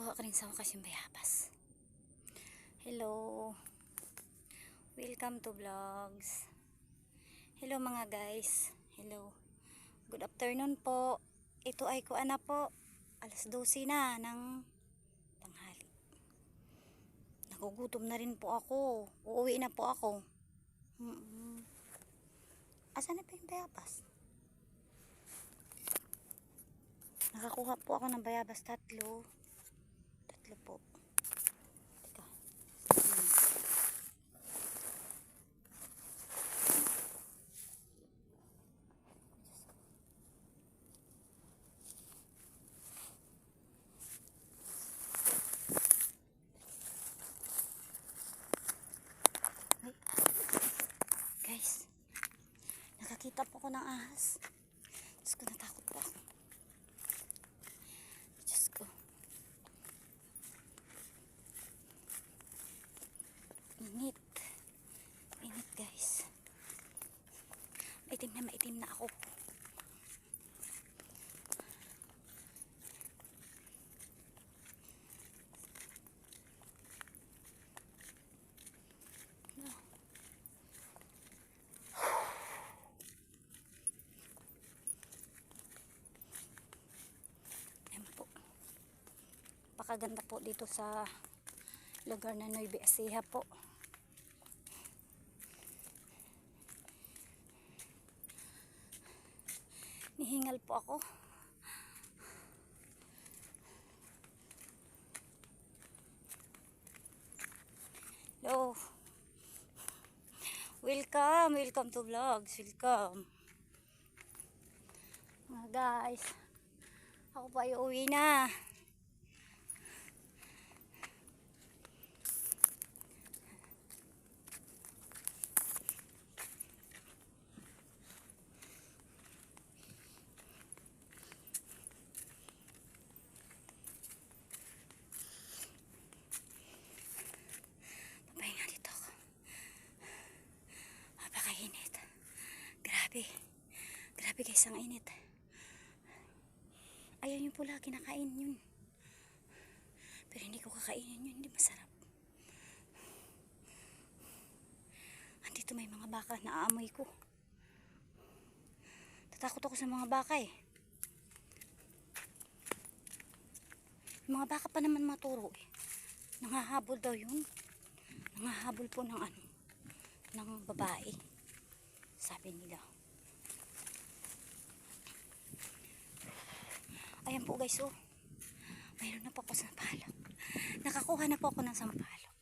Nakakuha ka rin sa wakas yung bayabas. Hello. Welcome to vlogs. Hello mga guys. Hello. Good afternoon po. Ito ay kuan na po. Alas 12 na ng tanghali. Nagugutom na rin po ako. Uuwi na po ako. Asan na pa yung bayabas? Nakakuha po ako ng bayabas tatlo. Tatlo po. Teka. Guys, nakakita po ako ng ahas. Diyos ko, natakot po ako. Diyos ko. Init. Init guys. Maitim na ako. Napakaganda po dito sa lugar na Nueva Ecija po. Nihingal po ako. Hello. Welcome to vlogs. Welcome. Mga guys, ako pa uuwi na. Papahinga dito ako. Napakainit. Grabe guys, ang init. Ayaw yun pula, kinakain yun. Pero hindi ko kakainin yun, hindi masarap. Andito may mga baka na aamoy ko. Tatakot ako sa mga baka eh. Yung mga baka pa naman maturo eh. Nangahabol daw yun. Nangahabol po ng ng babae. Sabi nila. Ayan po guys, oh. Mayroon na po ako sa sampalok. Nakakuha na po ako ng sampalok.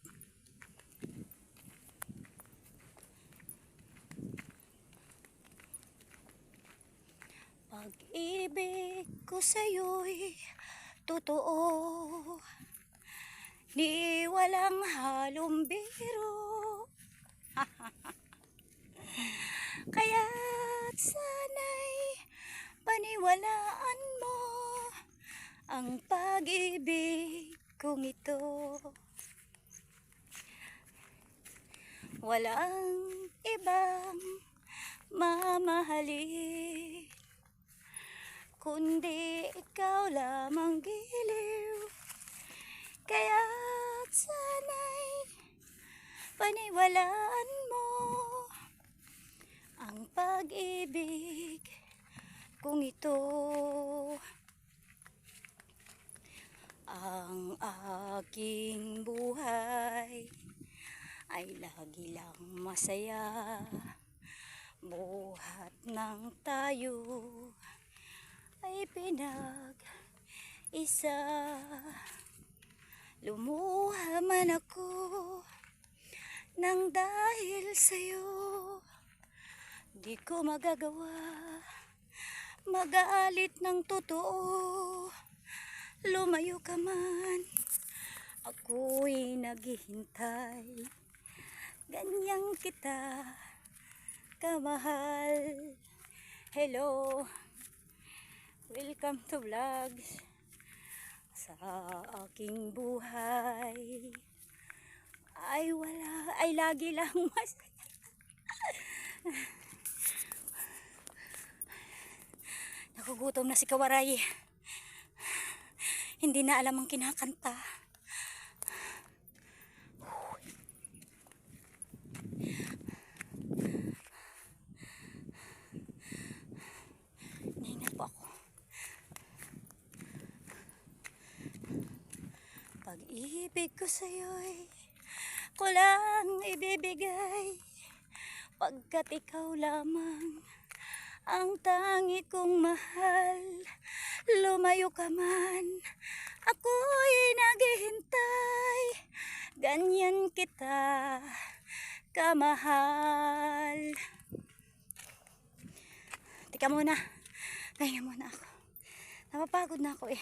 Pag-ibig ko sa'yo'y totoo, di walang halong biro. Kaya't sana'y paniwalaan mo ang pag-ibig kong ito. Walang ibang mamahalin kundi ikaw lamang giliw. Kaya't sana'y paniwalaan mo ang pag-ibig kong ito. Ang aking buhay ay lagi lang masaya, buhat ng tayo ay pinag-isa. Lumuha man ako nang dahil sa'yo, di ko magagawa magalit ng totoo. Lumayo ka man, ako'y naghihintay. Ganyang kita kamahal. Hello. Welcome to vlogs. Sa aking buhay ay lagi lang masaya. Nagugutom na si Kawaray. Hindi na alam ang kinakanta. Nahinga po ako. Pag-ibig ko sa'yo'y ko lang ibibigay, pagkat ikaw lamang ang tangi kong mahal. Lumayo ka man, ako'y naghihintay, ganyan kita kamahal. Tika muna, pahinga muna ako. Napapagod na ako eh.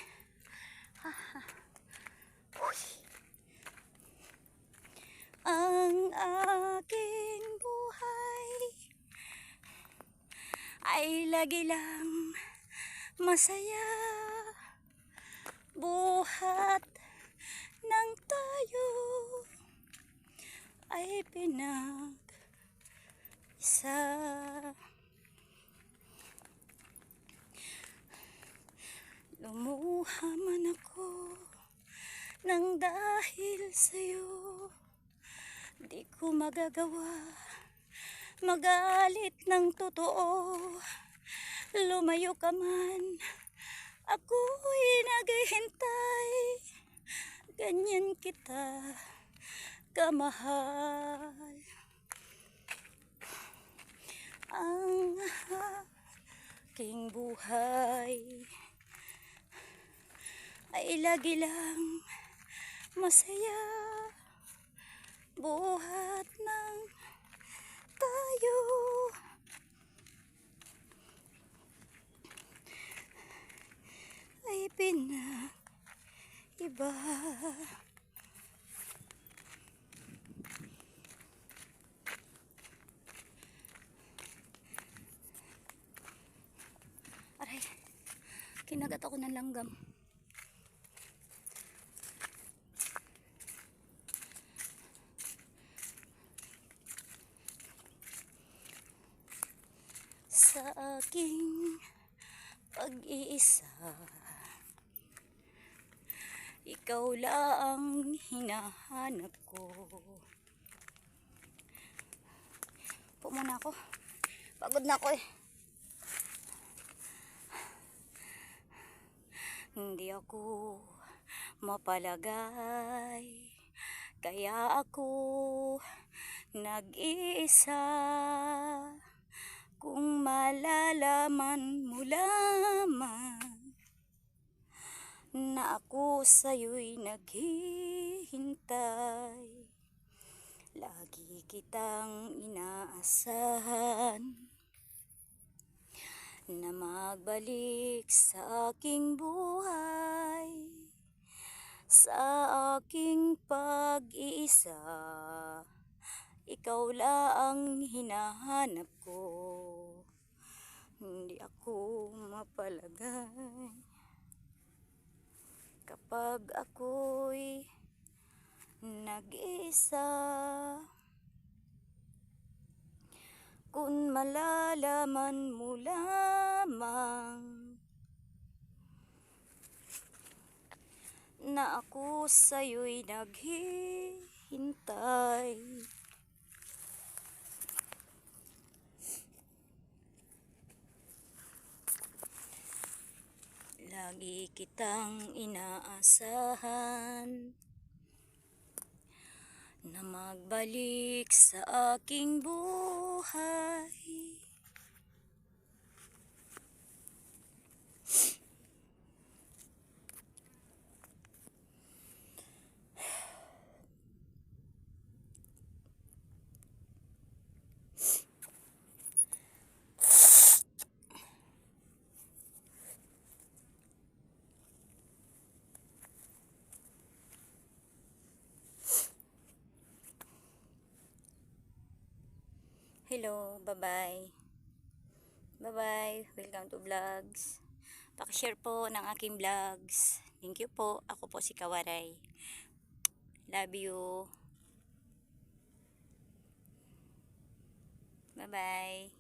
Ang aking buhay ay lagi lang masaya, buhat ng tayo ay pinag-isa. Lumuha man ako nang dahil sa'yo, di ko magagawa magalit ng totoo. Lumayo ka man, ako'y naghihintay, ganyan kita kamahal. Ang aking buhay ay lagi lang masaya, buhat ng tayo ay pinag-iba. Aray, kinagat ako ng langgam. Sa aking pag-iisa, ikaw lang hinahanap ko. Po muna ako, pagod na ako eh. Hindi ako mapalagay, kaya ako nag-iisa. Kung malalaman mo lamang na ako sa'yo'y naghihintay, lagi kitang inaasahan na magbalik sa aking buhay, sa aking pag-iisa. Ikaw lang hinahanap ko, hindi ako mapalagay kapag ako'y nag-iisa. Kung malalaman mo lamang na ako sa'yo'y naghihintay, lagi kitang inaasahan na magbalik sa aking buhay. Hello, bye-bye. Bye-bye. Welcome to vlogs. Paki-share po ng aking vlogs. Thank you po. Ako po si Kawaray. Love you. Bye-bye.